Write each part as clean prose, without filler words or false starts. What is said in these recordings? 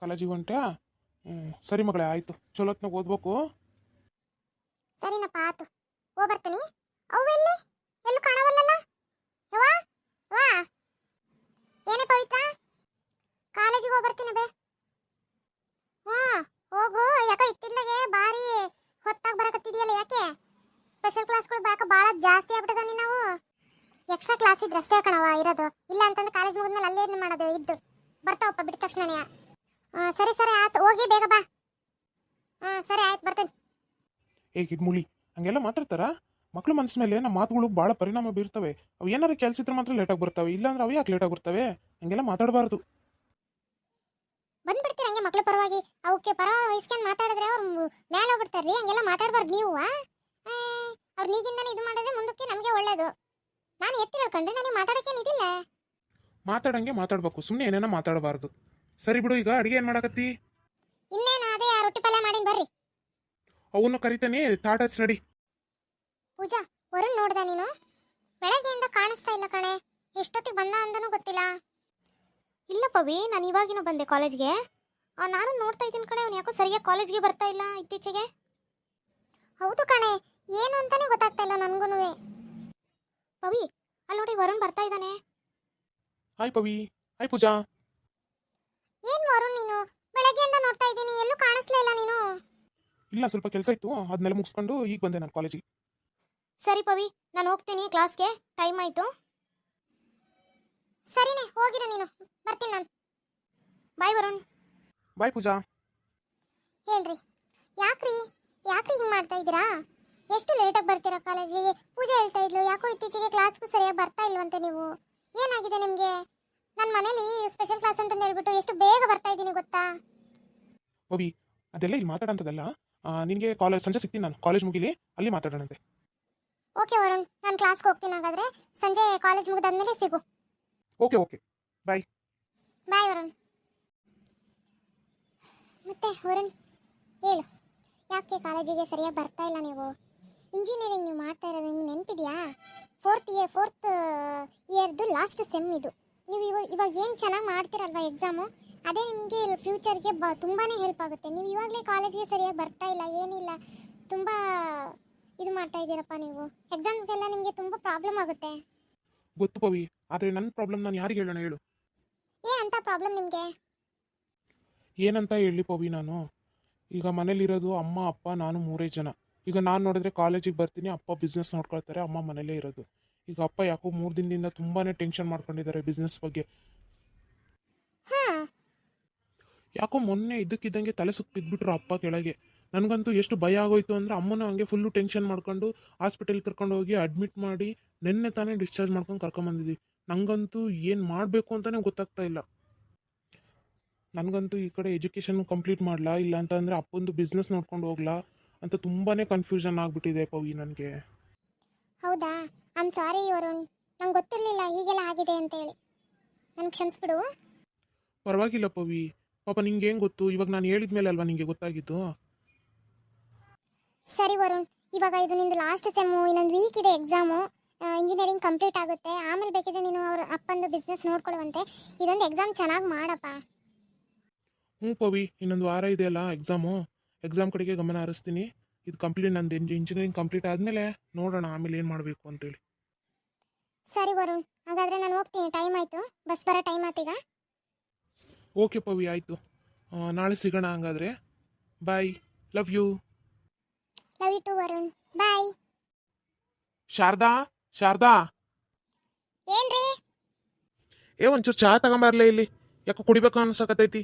ಕಾಲೇಜಿಗೆ ಹೊಂಟ್ಯಾ? ಸರಿ ಮಗಳೇ, ಆಯಿತು. ಚಲೋತ್ನಾಗ ಓದ್ಬೇಕು. ಸರಿನಪ್ಪ ಆತು, ಹೋಗಿ ಬರ್ತೀನಿ. ಅವು ಎಲ್ಲಿ ಎಲ್ಲೂ ಕಾಣವಲ್ಲಲ್ಲ? ಯವ್ವಾ ವಾ, ಏನೇ ಪವಿತ್ರ, ಕಾಲೇಜಿಗೆ ಹೋಗಿ ಬರ್ತೀನಿ ಬೇ. ಹ್ಞೂ ಹೋಗು. ಯಾಕೋ ಇತ್ತಿದ್ಲಾಗೆ ಭಾರಿ ಹೊತ್ತಾಗಿ ಬರಕತ್ತಿದೆಯಲ್ಲ, ಯಾಕೆ? ಸ್ಪೆಷಲ್ ಕ್ಲಾಸ್ಗಳು ಭಾಳ ಜಾಸ್ತಿ ಆಗ್ಬಿಟ್ಟದ. ನಾವು ಎಕ್ಸ್ಟ್ರಾ ಕ್ಲಾಸ್ ಇದ್ರೆ ಅಷ್ಟೇ ಕಣವ ಇರೋದು, ಇಲ್ಲ ಅಂತಂದ್ರೆ ಕಾಲೇಜ್ ಮುಗಿದ್ಮೇಲೆ ಅಲ್ಲೇ ಏನು ಮಾಡೋದು ಇದ್ದು ಬರ್ತಾವಪ್ಪ ಬಿಟ್ಟ ತಕ್ಷಣನೇ. ಸರಿ ಸರಿ ಆಯ್ತು, ಹೋಗಿ ಬೇಗ ಬಾ. ಸರಿ ಆಯ್ತು, ಬರ್ತೇನೆ. ಗಿಡ್ಮುಳಿ, ಹಂಗೆಲ್ಲ ಮಾತಾಡ್ತಾರ? ಮಕ್ಳು ಮನಸ್ಸ ಮೇಲೆ ನಮ್ಮ ಮಾತುಗಳು ಭಾಳ ಪರಿಣಾಮ ಬೀರ್ತವೆ. ಅವು ಏನಾರು ಕೆಲಸ ಇದ್ರೆ ಮಾತ್ರ ಲೇಟಾಗಿ ಬರ್ತವೆ, ಇಲ್ಲಾಂದ್ರೆ ಅವು ಯಾಕೆ ಲೇಟಾಗಿ ಬರ್ತವೆ? ಹಂಗೆಲ್ಲ ಮಾತಾಡಬಾರ್ದು. ಬಂದ್ಬಿಡ್ತೀರ ಹಂಗೆ ಮಕ್ಳ ಪರವಾಗಿ, ಅವಕ್ಕೆ ಪರ ವಹಿಸ್ಕೊಂಡು ಮಾತಾಡಿದ್ರೆ ಅವ್ರು ಮೇಲೆ ಹೋಗ್ಬಿಡ್ತಾರ್ರಿ. ಹಂಗೆಲ್ಲ ಮಾತಾಡಬಾರ್ದು ನೀವು. ಅವ್ರು ನೀಗಿಂದಾನೆ ಇದು ಮಾಡಿದ್ರೆ ಮುಂದಕ್ಕೆ ನಮಗೆ ಒಳ್ಳೇದು. ನಾನು ಎತ್ತಿ ಹೇಳ್ಕೊಂಡ್ರೆ ನನಗೆ ಮಾತಾಡೋಕ್ಕೇನಿದಿಲ್ಲ. ಮಾತಾಡಂಗೆ ಮಾತಾಡ್ಬೇಕು, ಸುಮ್ಮನೆ ಏನೇನೋ ಮಾತಾಡಬಾರ್ದು. ಸರಿ ಬಿಡು, ಈಗ ಅಡಿಗೆ ಏನು ಮಾಡಕತ್ತಿ? ಇನ್ನೇನು ಅದೇ ರೊಟ್ಟಿ ಪಲ್ಯ ಮಾಡೀನಿ, ಬರ್ರಿ. ಅವನು ಕರಿತಾನೆ, ತಾಟ ಹಚ್ಚಿ ನಡಿ. ಪೂಜಾ, ವರುಣ್ ನೋಡ್ದ ನೀನು? ಬೆಳಗ್ಗೆಯಿಂದ ಕಾಣಿಸ್ತಾ ಇಲ್ಲ ಕಣೆ. ಎಷ್ಟೊತ್ತಿಗೆ ಬಂದ ಅಂದನೂ ಗೊತ್ತಿಲ್ಲ. ಇಲ್ಲ ಪವಿ, ನಾನು ಇವಾಗಿನೂ ಬಂದೆ ಕಾಲೇಜ್ಗೆ. ನಾನು ನೋಡ್ತಾ ಇದ್ದೀನಿ ಕಣೆ, ಅವ್ನು ಯಾಕೋ ಸರಿಯಾಗಿ ಕಾಲೇಜ್ಗೆ ಬರ್ತಾ ಇಲ್ಲ ಇತ್ತೀಚೆಗೆ. ಹೌದು ಕಣೆ, ಏನು ಅಂತಾನೆ ಗೊತ್ತಾಗ್ತಾ ಇಲ್ಲ ನನಗೂ. ಪವಿ, ಅಲ್ಲಿ ನೋಡಿ ವರುಣ್ ಬರ್ತಾ ಇದ್ದಾನೆ. ಹಾಯ್ ಪವಿ. ಹಾಯ್ ಪೂಜಾ. ಏನ್ ವರುಣ್ ನೀನು ಬೆಳಗ್ಗೆಯಿಂದ ನೋಡ್ತಾ ಇದ್ದೀನಿ, ಎಲ್ಲೂ ಕಾಣಿಸ್ಲೇ ಇಲ್ಲ ನೀನು. ಇಲ್ಲ, ಸ್ವಲ್ಪ ಕೆಲಸ ಇತ್ತು, ಅದನ್ನೆಲ್ಲ ಮುಗಿಸ್ಕೊಂಡು ಈಗ ಬಂದೆ ನಾನು ಕಾಲೇಜಿಗೆ. ಸರಿ ಪವಿ, ನಾನು ಹೋಗ್ತೀನಿ ಕ್ಲಾಸ್ಗೆ, ಟೈಮ್ ಆಯ್ತು. ಸರಿನೇ, ಹೋಗಿರು ನೀನು, ಬರ್ತೀನಿ ನಾನು. ಬಾಯ್ ವರುಣ್. ಬಾಯ್ ಪೂಜಾ. ಹೇಳ್ರಿ, ಯಾಕ್ರಿ ಹಿಂಗೆ ಮಾಡ್ತಾ ಇದ್ದೀರಾ? ಎಷ್ಟು ಲೇಟಾಗಿ ಬರ್ತೀರಾ ಕಾಲೇಜಿಗೆ? ಪೂಜೆ ಹೇಳ್ತಾ ಇದ್ಲು, ಯಾಕೋ ಇತ್ತೀಚೆಗೆ ಕ್ಲಾಸ್ಗೂ ಸರಿಯಾಗಿ ಬರ್ತಾ ಇಲ್ವಂತೆ ನೀವು. ಏನಾಗಿದೆ ನಿಮಗೆ? ನನ್ನ ಮನೇಲಿ ಸ್ಪೆಷಲ್ ಕ್ಲಾಸ್ ಅಂತ ಹೇಳ್ಬಿಟ್ಟು ಎಷ್ಟು ಬೇಗ ಬರ್ತಾ ಇದ್ದೀನಿ ಗೊತ್ತಾ? ಪವಿ, ಅದೆಲ್ಲ ಇಲ್ಲಿ ಮಾತಾಡೋಂಥದ್ದಲ್ಲ. ನಿನಗೆ ಸಂಜೆ ಸಿಗ್ತೀನಿ, ನಾನು ಕಾಲೇಜ್ ಮುಗಿಲಿ, ಅಲ್ಲಿ ಮಾತಾಡೋಣಂತೆ. ಓಕೆ ವರುಣ್, ನಾನು ಕ್ಲಾಸ್ಗೆ ಹೋಗ್ತೀನಿ. ಹಾಗಾದ್ರೆ ಸಂಜೆ ಕಾಲೇಜ್ ಮುಗಿದಾದ್ಮೇಲೆ ಸಿಗು. ಓಕೆ ಓಕೆ, ಬಾಯ್. ಬಾಯ್ ವರುಣ್. ಮತ್ತೆ ವರುಣ್ ಹೇಳು, ಯಾಕೆ ಕಾಲೇಜಿಗೆ ಸರಿಯಾಗಿ ಬರ್ತಾ ಇಲ್ಲ ನೀವು? ಇಂಜಿನಿಯರಿಂಗ್ ನೀವು ಮಾಡ್ತಾ ಇರೋದು ನಿಮ್ಗೆ ನೆನಪಿದೆಯಾ? ಫೋರ್ತ್ ಇಯರ್ದು ಲಾಸ್ಟ್ ಸೆಮ್ ಇದು. ನೀವು ಇವಾಗ ಏನು ಚೆನ್ನಾಗಿ ಮಾಡ್ತೀರಲ್ವ ಎಕ್ಸಾಮು, ಅದೇ ನಿಮಗೆ ಫ್ಯೂಚರ್ಗೆ ತುಂಬಾ ಹೆಲ್ಪ್ ಆಗುತ್ತೆ. ನೀವು ಇವಾಗಲೇ ಕಾಲೇಜಿಗೆ ಸರಿಯಾಗಿ ಬರ್ತಾ ಇಲ್ಲ, ಏನಿಲ್ಲ, ತುಂಬ ಇದು ಮಾಡ್ತಾ ಇದ್ದೀರಪ್ಪ ನೀವು. ಎಕ್ಸಾಮ್ಸ್ಗೆಲ್ಲ ನಿಮಗೆ ತುಂಬ ಪ್ರಾಬ್ಲಮ್ ಆಗುತ್ತೆ. ಗೊತ್ತು ಪವಿ, ಆದರೆ ನನ್ನ ಪ್ರಾಬ್ಲಮ್ ನಾನು ಯಾರಿಗೆ ಹೇಳೋಣ ಹೇಳು? ಏನಂತ ಪ್ರಾಬ್ಲಮ್ ನಿಮಗೆ? ಏನಂತ ಹೇಳಿ ಪವಿ, ನಾನು ಈಗ ಮನೇಲಿರೋದು ಅಮ್ಮ ಅಪ್ಪ ನಾನು 3 ಜನ. ಈಗ ನಾನು ನೋಡಿದ್ರೆ ಕಾಲೇಜಿಗೆ ಬರ್ತೀನಿ, ಅಪ್ಪ ಬಿಸ್ನೆಸ್ ನೋಡ್ಕೊಳ್ತಾರೆ, ಅಮ್ಮ ಮನೇಲೇ ಇರೋದು. ಈಗ ಅಪ್ಪ ಯಾಕೋ 3 ದಿನದಿಂದ ತುಂಬಾ ಟೆನ್ಷನ್ ಮಾಡ್ಕೊಂಡಿದ್ದಾರೆ ಬಿಸ್ನೆಸ್ ಬಗ್ಗೆ. ಯಾಕೋ ಮೊನ್ನೆ ಇದ್ದಕ್ಕಿದ್ದಂಗೆ ತಲೆ ಸುತ್ತ ಬಿದ್ದುಬಿಟ್ರು ಅಪ್ಪ ಕೆಳಗೆ. ನನಗಂತೂ ಎಷ್ಟು ಭಯ ಆಗೋಯ್ತು ಅಂದರೆ, ಅಮ್ಮನ ಹಂಗೆ ಫುಲ್ಲು ಟೆನ್ಷನ್ ಮಾಡ್ಕೊಂಡು ಹಾಸ್ಪಿಟಲ್ ಕರ್ಕೊಂಡು ಹೋಗಿ ಅಡ್ಮಿಟ್ ಮಾಡಿ ನೆನ್ನೆ ತಾನೇ ಡಿಸ್ಚಾರ್ಜ್ ಮಾಡ್ಕೊಂಡು ಕರ್ಕೊಂಬಂದಿದ್ವಿ. ನನಗಂತೂ ಏನು ಮಾಡಬೇಕು ಅಂತಲೇ ಗೊತ್ತಾಗ್ತಾ ಇಲ್ಲ. ನನಗಂತೂ ಈ ಕಡೆ ಎಜುಕೇಷನ್ ಕಂಪ್ಲೀಟ್ ಮಾಡಲಾ, ಇಲ್ಲ ಅಂತಂದರೆ ಅಪ್ಪಂದು ಬಿಸ್ನೆಸ್ ನೋಡ್ಕೊಂಡು ಹೋಗ್ಲಾ ಅಂತ ತುಂಬಾ ಕನ್ಫ್ಯೂಷನ್ ಆಗಿಬಿಟ್ಟಿದೆ ಪವಿ ನನಗೆ. ಹೌದಾ? ಐಮ್ ಸಾರಿ ವರುಣ್, ನಂಗೆ ಗೊತ್ತಿರಲಿಲ್ಲ ಹೀಗೆಲ್ಲ ಆಗಿದೆ ಅಂತೇಳಿ. ನನಗೆ ಕ್ಷಮಿಸ್ಬಿಡು. ಪರವಾಗಿಲ್ಲ ಪವಿ, ಪಾಪ ನಿಂಗೆ ಏನು ಗೊತ್ತು, ಇವಾಗ ನಾನು ಹೇಳಿದ ಮೇಲೆ ಅಲ್ವಾ ನಿಂಗೆ ಗೊತ್ತಾಗಿದ್ದು. ಸರಿ ವರುಣ್, ಇವಾಗ ಇದು ನಿಂದು ಲಾಸ್ಟ್ ಸೆಮ್ಮು, ಇನ್ನೊಂದು ವೀಕ್ ಇದೆ ಎಕ್ಸಾಮು. ಇಂಜಿನಿಯರಿಂಗ್ ಕಂಪ್ಲೀಟ್ ಆಗುತ್ತೆ, ಆಮೇಲೆ ಬೇಕಿದ್ರೆ ನೀನು ಅವ್ರ ಅಪ್ಪಂದು ಬಿಸ್ನೆಸ್ ನೋಡ್ಕೊಳ್ಳುವಂತೆ. ಇದೊಂದು ಎಕ್ಸಾಮ್ ಚೆನ್ನಾಗಿ ಮಾಡಪ್ಪ. ಹ್ಞೂ ಪವಿ, ಇನ್ನೊಂದು ವಾರ ಇದೆಯಲ್ಲ ಎಕ್ಸಾಮ್ ಕಡೆಗೆ ಗಮನ ಹರಿಸ್ತೀನಿ. ಇದು ಕಂಪ್ಲೀಟ್, ನಂದು ಇಂಜಿನಿಯರಿಂಗ್ ಕಂಪ್ಲೀಟ್ ಆದಮೇಲೆ ನೋಡೋಣ ಆಮೇಲೆ ಏನು ಮಾಡಬೇಕು ಅಂತೇಳಿ. ಸರಿ ವರುಣ್, ಹಾಗಾದರೆ ನಾನು ಹೋಗ್ತೀನಿ, ಟೈಮ್ ಆಯಿತು, ಬಸ್ ಬರೋ ಟೈಮ್ ಆಯ್ತೀಗ. ಓಕೆ ಪವಿ, ಆಯಿತು. ನಾಳೆ ಸಿಗೋಣ ಹಂಗಾದರೆ. Bye, love you. Love you too Varun, bye. Sharada, Sharada, ಏನ್ರಿ? ಒಂಚೂರು ಚಹಾ ತಗೊಂಬರ್ಲೇ ಇಲ್ಲಿ, ಯಾಕೋ ಕುಡಿಬೇಕು ಅನ್ಸಕತೈತಿ.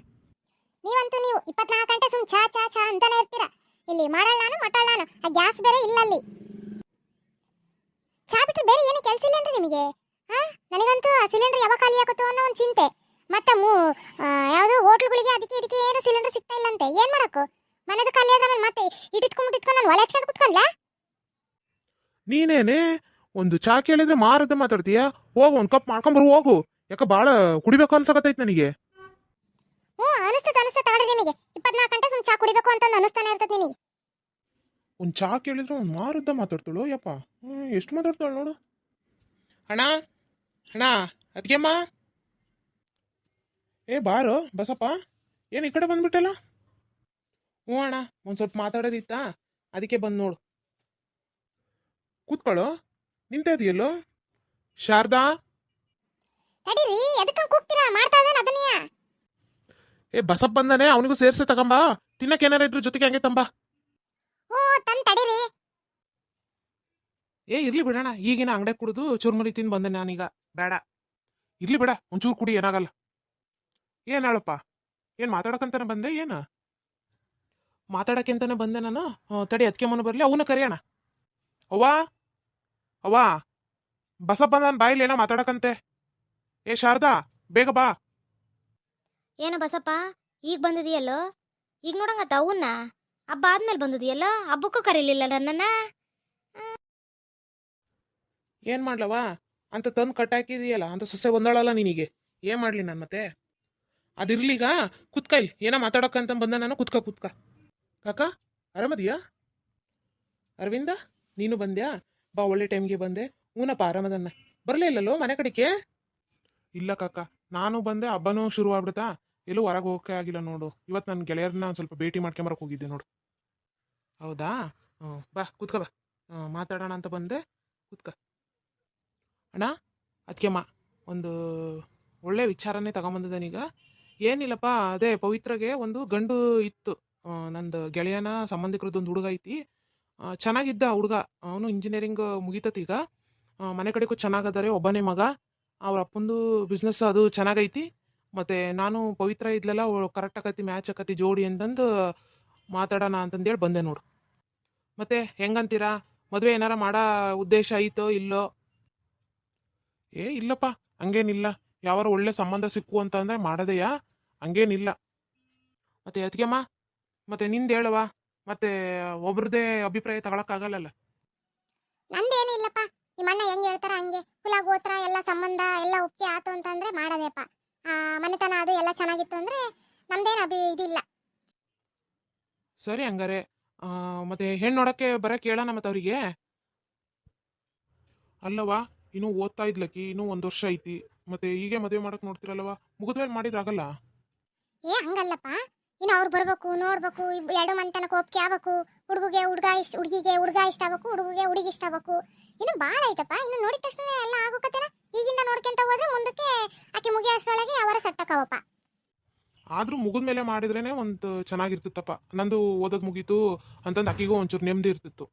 ನೀವಂತೂ ನೀವು 24 ಗಂಟೆ ಸುಮ್ ಚಾ ಚಾ ಚಾ ಅಂತಾನೆ ಇರ್ತೀರಾ. ಇಲ್ಲಿ ಮಾಡಲ್ಲ ನಾನು ಮಟ್ಟಲ್ಲ ನಾನು, ಆ ಗ್ಯಾಸ್ ಬೇರೆ ಇಲ್ಲ ಅಲ್ಲಿ. ಚಾ ಬಿಟ್ಟರೆ ಬೇರೆ ಏನು ಕೆಲಸ ಇಲ್ಲ ಅಂದ್ರೆ ನಿಮಗೆ? ನನಗಂತೂ ಆ ಸಿಲಿಂಡರ್ ಯಾವಾಗ ಖಾಲಿ ಆಗುತ್ತೋ ಅನ್ನೋ ಒಂದು ಚಿಂತೆ. ಮತ್ತೆ ಯಾವುದೋ ಹೋಟ್ಲುಗಳಿಗೆ ಅದಕ್ಕೆ ಇದಕ್ಕೆ ಏನು ಸಿಲಿಂಡರ್ ಸಿಗ್ತಾ ಇಲ್ಲ ಅಂತೆ. ಏನು ಮಾಡೋಕ್ಕೂ? ಮನೆದು ಖಾಲಿ ಆದ್ಮೇಲೆ ಮತ್ತೆ ಇಟ್ಕೊಂಡು ನಾನು ಒಲೆ ಹಚ್ಕೊಂಡು ಕುತ್ಕೊಂಡ್ಲಾ? ನೀನೇನೆ ಒಂದು ಚಾ ಕೇಳಿದ್ರೆ ಮಾರದ ಮಾತಾಡ್ತೀಯ. ಹೋಗು, ಒಂದು ಕಪ್ ಮಾಡ್ಕೊಂಬರು ಹೋಗು. ಯಾಕೆ ಭಾಳ ಕುಡಿಬೇಕು ಅನ್ಸಕತೈತಿ ನನಗೆ. ಅನಿಸ್ತದೆ ತಗೊಳ್ರಿ. ನಿಮಗೆ 24 ಗಂಟೆ ಸುಮ್ ಚಾ ಕುಡಿಬೇಕು ಅಂತ ಅನಿಸ್ತಾನೆ ಇರ್ತದೆ ನಿನಗೆ. ಒಂದು ಚಾ ಕೇಳಿದ್ರೆ ಒಂದು ಮಾರುದ್ದ ಮಾತಾಡ್ತಾಳು. ಯಪ್ಪ, ಎಷ್ಟು ಮಾತಾಡ್ತಾಳು ನೋಡು. ಅಣ್ಣ ಅಣ್ಣ, ಅದಕ್ಕೆಮ್ಮ, ಬಾರೋ ಬಸಪ್ಪ, ಏನು ಈ ಕಡೆ ಬಂದ್ಬಿಟ್ಟಲ್ಲ? ಹ್ಞೂ ಅಣ್ಣ, ಒಂದು ಸ್ವಲ್ಪ ಮಾತಾಡೋದಿತ್ತಾ, ಅದಕ್ಕೆ ಬಂದು ನೋಡು. ಕೂತ್ಕೊಳ್ಳೋ, ನಿಂತ ಇದೆಯಲ್ಲೋ ಶಾರದಾ. ತಡೀರಿ, ಎದಕ್ಕ ಕೂಗ್ತೀರಾ? ಮಾಡ್ತಾ ಇದ್ದಾನೆ ಅದನ್ನೇ. ಏ ಬಸಪ್ಪ ಬಂದಾನೆ, ಅವನಿಗೂ ಸೇರ್ಸೆ ತಗೊಂಬ. ತಿನ್ನಕ್ಕೆ ಏನಾರ ಇದ್ರ ಜೊತೆಗೆ ಹಂಗೆ ತಂಬ. ಹ್ಞೂ ತಡೀರಿ. ಏ ಇರ್ಲಿ ಬಿಡೋಣ, ಈಗಿನ ಅಂಗಡಿ ಕುಡಿದು ಚುರ್ಮುರಿ ತಿಂದು ಬಂದೆ ನಾನೀಗ. ಬೇಡ, ಇರ್ಲಿ ಬಿಡ, ಒಂಚೂರು ಕುಡಿ, ಏನಾಗಲ್ಲ. ಏನ್ ಹೇಳಪ್ಪ, ಏನ್ ಮಾತಾಡಕಂತಾನೆ ಬಂದೆ? ಏನು ಮಾತಾಡಕ್ಕೆಂತಾನೆ ಬಂದೆ ನಾನು. ತಡಿ, ಅದಕ್ಕೆ ಮನ ಬರ್ಲಿ, ಅವನ್ನ ಕರೆಯೋಣ. ಅವ್ವಾ ಅವ್ವಾ, ಬಸಪ್ಪ ಬಂದಾನ, ಬಾಯಿಲಿ ಏನೋ ಮಾತಾಡಕಂತೆ. ಏ ಶಾರದಾ, ಬೇಗ ಬಾ. ಏನು ಬಸಪ್ಪ, ಈಗ ಬಂದಿದೆಯಲ್ಲೋ? ಈಗ ನೋಡಂಗತ್ತ ಅವನ್ನ ಹಬ್ಬ ಆದ್ಮೇಲೆ ಬಂದಿದೆಯಲ್ಲೋ? ಹಬ್ಬಕ್ಕೂ ಕರೀಲಿಲ್ಲ ನನ್ನನ್ನ. ಏನ್ ಮಾಡ್ಲವಾ ಅಂತ ತಂದು ಕಟ್ಟಾಕಿದೀಯಲ್ಲ, ಅಂತ ಸೊಸೆ ಒಂದಾಳಲ್ಲ ನಿನಗೆ. ಏನ್ ಮಾಡ್ಲಿ ನಾನು ಮತ್ತೆ? ಅದಿರ್ಲೀಗ, ಕುತ್ಕೈಲ್, ಏನೋ ಮಾತಾಡಕ್ಕಂತ ಬಂದ ನಾನು. ಕುತ್ಕ. ಕಾಕ, ಆರಾಮದಿಯಾ? ಅರವಿಂದ, ನೀನು ಬಂದ್ಯಾ? ಬಾ, ಒಳ್ಳೆ ಟೈಮ್ಗೆ ಬಂದೆ. ಹೂನಪ್ಪ, ಆರಾಮದನ್ನ. ಬರಲೇ ಇಲ್ಲಲ್ಲೋ ಮನೆ ಕಡೆಗೆ? ಇಲ್ಲ ಕಾಕ, ನಾನು ಬಂದೆ, ಹಬ್ಬನೂ ಶುರು ಆಗ್ಬಿಡ್ತಾ. ಎಲ್ಲೂ ಹೊರಗೆ ಹೋಗಕ್ಕೆ ಆಗಿಲ್ಲ ನೋಡು. ಇವತ್ತು ನನ್ನ ಗೆಳೆಯರನ್ನ ಒಂದು ಸ್ವಲ್ಪ ಭೇಟಿ ಮಾಡ್ಕೊಂಬರಕ್ಕೆ ಹೋಗಿದ್ದೆ ನೋಡು. ಹೌದಾ? ಬಾ ಕುತ್ಕ ಬಾ. ಮಾತಾಡೋಣ ಅಂತ ಬಂದೆ, ಕುತ್ಕ. ಅಣ್ಣ, ಅದಕ್ಕೆಮ್ಮ ಒಂದು ಒಳ್ಳೆ ವಿಚಾರನೇ ತಗೊಂಬಂದಿದ್ದಾನೀಗ. ಏನಿಲ್ಲಪ್ಪ, ಅದೇ ಪವಿತ್ರಗೆ ಒಂದು ಗಂಡು ಇತ್ತು. ನಂದು ಗೆಳೆಯನ ಸಂಬಂಧಿಕರದೊಂದು ಹುಡುಗ ಐತಿ. ಚೆನ್ನಾಗಿದ್ದ ಹುಡುಗ, ಅವನು ಇಂಜಿನಿಯರಿಂಗ್ ಮುಗಿತತೀಗ. ಮನೆ ಕಡೆಗೂ ಚೆನ್ನಾಗದಾರೆ, ಒಬ್ಬನೇ ಮಗ. ಅವ್ರ ಅಪ್ಪಂದು ಬಿಸ್ನೆಸ್ ಅದು ಚೆನ್ನಾಗೈತಿ. ಮತ್ತು ನಾನು ಪವಿತ್ರ ಇದ್ಲೆಲ್ಲ ಕರೆಕ್ಟ್ ಆಕತಿ, ಮ್ಯಾಚ್ ಆಕತಿ ಜೋಡಿ ಅಂತಂದು ಮಾತಾಡೋಣ ಅಂತಂದೇಳಿ ಬಂದೆ ನೋಡು. ಮತ್ತೆ ಹೆಂಗಂತೀರಾ, ಮದುವೆ ಏನಾರ ಮಾಡೋ ಉದ್ದೇಶ ಐತೋ ಇಲ್ಲೋ? ಏ ಇಲ್ಲಪ್ಪ, ಹಂಗೇನಿಲ್ಲ. ಯಾವಾರ ಒಳ್ಳೆ ಸಂಬಂಧ ಸಿಕ್ಕು ಅಂತ ಅಂದ್ರೆ ಮಾಡೋದೆಯಾ, ಹಂಗೇನಿಲ್ಲ. ಮತ್ತೆ ಅದಕ್ಕೆಮ್ಮ, ಮತ್ತೆ ನಿಂದು ಹೇಳವ, ಮತ್ತೆ ಒಬ್ರದೇ ಅಭಿಪ್ರಾಯ ತಗೊಳಕ್ಕಾಗಲ್ಲಲ್ಲ. ನಂದೇನು ಇಲ್ಲಪ್ಪ, ನಿಮ್ಮ ಅಣ್ಣ ಹೆಂಗ್ ಹೇಳ್ತಾರ ಹಂಗೆ. ಕುಲ ಗೋತ್ರ ಎಲ್ಲ ಸಂಬಂಧ ಎಲ್ಲ ಒಪ್ಪಿಗೆ ಆತು ಅಂತಂದ್ರೆ ಮಾಡೋದೇಪ್ಪ. ಮನೆತನ ಅದು ಎಲ್ಲ ಚೆನ್ನಾಗಿತ್ತು ಅಂದ್ರೆ ನಮ್ದೇನು ಇದಿಲ್ಲ. ಸರಿ ಹಂಗಾರೆ. ಮತ್ತೆ ಹೆಣ್ಣು ನೋಡಕ್ಕೆ ಬರಕ್ಕೆ ಹೇಳೋಣ ಮತ್ತೆ ಅವರಿಗೆ. ಅಲ್ಲವಾ, ಇನ್ನೂ ಓದ್ತಾ ಇದ್ಲಕ್ಕಿ, ಇನ್ನೂ 1 ವರ್ಷ ಐತಿ. ಮತ್ತೆ ಹೀಗೆ ಮದುವೆ ಮಾಡಕ್ ನೋಡ್ತಿರಲ್ವ, ಮುಗಿದ್ಮೇಲೆ ಮಾಡಿದ್ರಾಗಲ್ಲ? ಏ ಹಂಗಲ್ಲಪ್ಪ, ಇನ್ನು ಅವ್ರು ಬರ್ಬೇಕು, ನೋಡ್ಬೇಕು, ಎರಡು ಮನೆತನಕ್ಕೆ ಒಪ್ಪಿಗೆ ಆಗ್ಬೇಕು. ಹುಡುಗಿಗೆ ಹುಡುಗ ಇಷ್ಟ ಆಗ್ಬೇಕು, ಹುಡುಗಿಗೆ ಹುಡುಗಿ ಇಷ್ಟ ಆಗ್ಬೇಕು. ಇನ್ನು ಭಾಳ ಐತಪ್ಪ. ಇನ್ನು ನೋಡಿದ ತಕ್ಷಣ ಎಲ್ಲ ಆಗೋಕತ್ತೇನ. ಈಗಿಂದ ನೋಡ್ಕೊಂತ ಹೋದ್ರೆ ಮುಂದಕ್ಕೆ ಆಕೆ ಮುಗಿಯೋಷ್ಟ್ರೊಳಗೆ ಅವರ ಸಟ್ಟಕ್ಕವಪ್ಪ. ಆದ್ರೂ ಮುಗಿದ್ಮೇಲೆ ಮಾಡಿದ್ರೇನೆ ಒಂದು ಚೆನ್ನಾಗಿರ್ತಿತ್ತಪ್ಪ. ನಂದು ಓದೋದು ಮುಗೀತು ಅಂತಂದು ಅಕ್ಕಿಗೂ ಒಂಚೂರು ನೆಮ್ಮದಿ ಇರ್ತಿತ್ತು.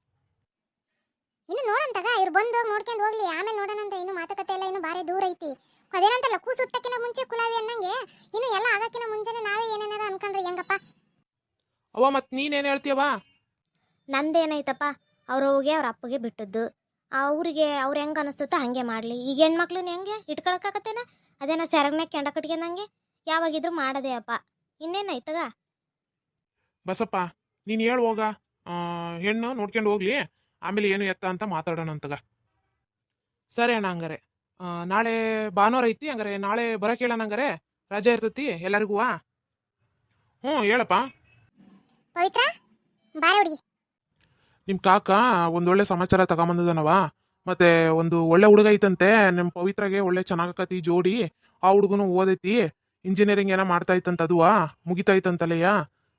ಇನ್ನು ನೋಡಂತಾಗ ಇವ್ರು ಬಂದು ನೋಡ್ಕೊಂಡು ಹೋಗ್ಲಿ, ಆಮೇಲೆ ನೋಡೋಣಂತ. ಇನ್ನು ಮಾತುಕತೆ ಎಲ್ಲ ಇನ್ನು ಬಾರಿ ದೂರ ಐತಿ. ಅದೇನಂತಲ್ಲ, ಕೂಸುಟ್ಟಕ್ಕಿನ ಮುಂಚೆ ಕುಲಾವಿ ಅನ್ನಂಗೆ. ಇನ್ನು ಎಲ್ಲ ಆಗಕ್ಕಿನ ಮುಂಚೆನೆ ನಾವೇ ಏನೇನಾರ ಅನ್ಕೊಂಡ್ರೆ ಹೆಂಗಪ್ಪ? ಅವ್ವ, ಮತ್ತೆ ನೀನೇನು ಹೇಳ್ತೀಯವಾ? ನಂದೇನೈತಪ್ಪ, ಅವ್ರಿಗೆ ಅವ್ರ ಅಪ್ಪಗೆ ಬಿಟ್ಟದ್ದು. ಅವ್ರಿಗೆ ಅವ್ರು ಹೆಂಗೆ ಅನಿಸ್ತುತ್ತೋ ಹಾಗೆ ಮಾಡಲಿ. ಈಗ ಹೆಣ್ಮಕ್ಳನ್ನ ಹೆಂಗೆ ಇಟ್ಕೊಳಕ್ಕಾಗತ್ತೇನ? ಅದೇನೋ ಸೆರಗನೆ ಕೆಂಡ ಕಟ್ಕೊಂಡಂಗೆ ಯಾವಾಗಿದ್ರು ಮಾಡೋದೇ ಅಪ್ಪ. ಇನ್ನೇನಾಯ್ತಗ? ಬಸಪ್ಪ, ನೀನು ಹೇಳು ಹೋಗ. ಹೆಣ್ಣು ನೋಡ್ಕೊಂಡು ಹೋಗ್ಲಿ, ಆಮೇಲೆ ಏನು ಎತ್ತ ಅಂತ ಮಾತಾಡೋಣ ಅಂತಗ. ಸರಿ ಅಣ್ಣ, ಹಂಗಾರೆ ನಾಳೆ ಭಾನುವಾರ ಐತಿ. ಹಂಗಾರೆ ನಾಳೆ ಬರಕ್ಕೆ ಹೇಳೋಣ. ಹಂಗಾರೆ ರಜೆ ಇರ್ತೈತಿ ಎಲ್ಲರಿಗೂ. ಹ್ಞೂ ಹೇಳಪ್ಪ. ಪವಿತ್ರ, ಬಾರ ಹುಡುಗಿ. ನಿಮ್ಮ ಕಾಕ ಒಂದೊಳ್ಳೆ ಸಮಾಚಾರ ತಗೊಂಬಂದದನವ. ಮತ್ತೆ ಒಂದು ಒಳ್ಳೆ ಹುಡುಗ ಐತಂತೆ ನಿಮ್ಮ ಪವಿತ್ರಗೆ, ಒಳ್ಳೆ ಚೆನ್ನಾಗಕತಿ ಜೋಡಿ. ಆ ಹುಡುಗನು ಓದೈತಿ, ಇಂಜಿನಿಯರಿಂಗ್ ಏನೋ ಮಾಡ್ತಾ ಇತ್ತಂತ, ಅದು ಮುಗಿತಾ ಇತ್ತಂತಲೆಯ.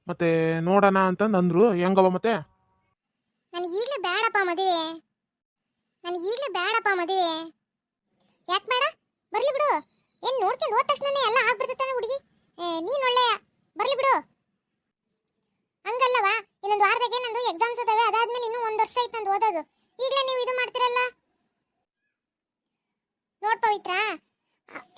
ಮತ್ತೆ ನೋಡೋಣ ಅಂತಂದು ಅಂದ್ರು. ಹೆಂಗವ ಮತ್ತೆ? ನನಗೀಗಲೇ ಬೇಡಪ್ಪ ಮದುವೆ. ಯಾಕೆ ಬೇಡ? ಬರ್ಲಿ ಬಿಡು. ಏನು ನೋಡ್ಕೊಂಡು ಹೋದ ತಕ್ಷಣನೇ ಎಲ್ಲ ಆಗ್ಬಿಡ್ತಾನೆ ಹುಡುಗಿ. ನೀನು ಒಳ್ಳೆಯ, ಬರ್ಲಿ ಬಿಡು. ಹಂಗಲ್ಲವಾ, ಇನ್ನೊಂದು ವಾರದಾಗೆ ನಂದು ಎಕ್ಸಾಮ್ಸ್ ಅದಾವೆ. ಅದಾದ್ಮೇಲೆ ಇನ್ನೂ 1 ವರ್ಷ ಐತೆ ನಂದು ಓದೋದು. ಈಗಲೇ ನೀವು ಇದು ಮಾಡ್ತಿರಲ್ಲ. ನೋಡ್ ಪವಿತ್ರ,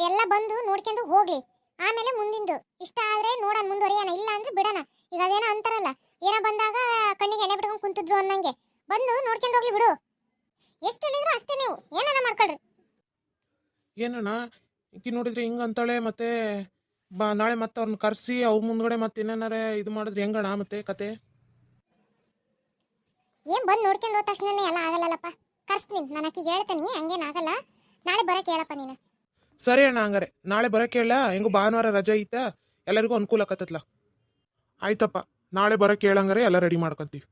ಎಲ್ಲ ಬಂದು ನೋಡ್ಕೊಂಡು ಹೋಗ್ಲಿ. ಆಮೇಲೆ ಮುಂದಿಂದು ಇಷ್ಟ ಆದ್ರೆ ನೋಡೋಣ, ಮುಂದುವರಿಯೋಣ. ಇಲ್ಲ ಅಂದ್ರೆ ಬಿಡೋಣ. ಈಗ ಅದೇನೋ ಅಂತಾರಲ್ಲ, ಏನೋ ಬಂದಾಗ ಕಣ್ಣಿಗೆ ಎಣ್ಣೆ ಬಿಟ್ಕೊಂಡು ಕುಂತಿದ್ರು ಅನ್ನಂಗೆ. ಬಂದು ನೋಡ್ಕೊಂಡು ಹೋಗ್ಲಿ ಬಿಡು. ಎಷ್ಟು ಹೇಳಿದ್ರು ಅಷ್ಟೇ, ನೀವು ಏನಾರ ಮಾಡ್ಕೊಳ್ರಿ. ಏನಣ್ಣ ಈಕಿ ನೋಡಿದ್ರೆ ಹಿಂಗ ಅಂತಾಳೆ. ಮತ್ತೆ ನಾಳೆ ಮತ್ತೆ ಅವ್ರನ್ನ ಕರೆಸಿ ಅವ್ರ ಮುಂದ್ಗಡೆ ಮತ್ತೆ ಏನಾರ ಇದು ಮಾಡಿದ್ರೆ ಹೆಂಗಣ ಮತ್ತೆ ಕತೆ? ಏನ್ ಬಂದು ನೋಡ್ಕೊಂಡು ಹೋದ ತಕ್ಷಣನೇ ಎಲ್ಲ ಆಗಲ್ಲಲ್ಲಪ್ಪ. ಕರ್ಸ್ತೀನಿ, ನಾನು ಆಕಿಗೆ ಹೇಳ್ತೀನಿ, ಹಂಗೇನಾಗಲ್ಲ. ನಾಳೆ ಬರಕ್ಕೆ ಹೇಳಪ್ಪ ನೀನು. ಸರಿ ಅಣ್ಣ, ಹಂಗಾರೆ ನಾಳೆ ಬರಕ್ಕೆ ಹೇಳ. ಹೆಂಗು ಭಾನುವಾರ ರಜೆ ಐತಾ, ಎಲ್ಲರಿಗೂ ಅನುಕೂಲ ಆಕತ್ತಲ್ಲ. ಆಯ್ತಪ್ಪ, ನಾಳೆ ಬರಕ್ಕೆ ಹೇಳಂಗಾರೆ ಎಲ್ಲ ರೆಡಿ ಮಾಡ್ಕೊಂತೀವಿ.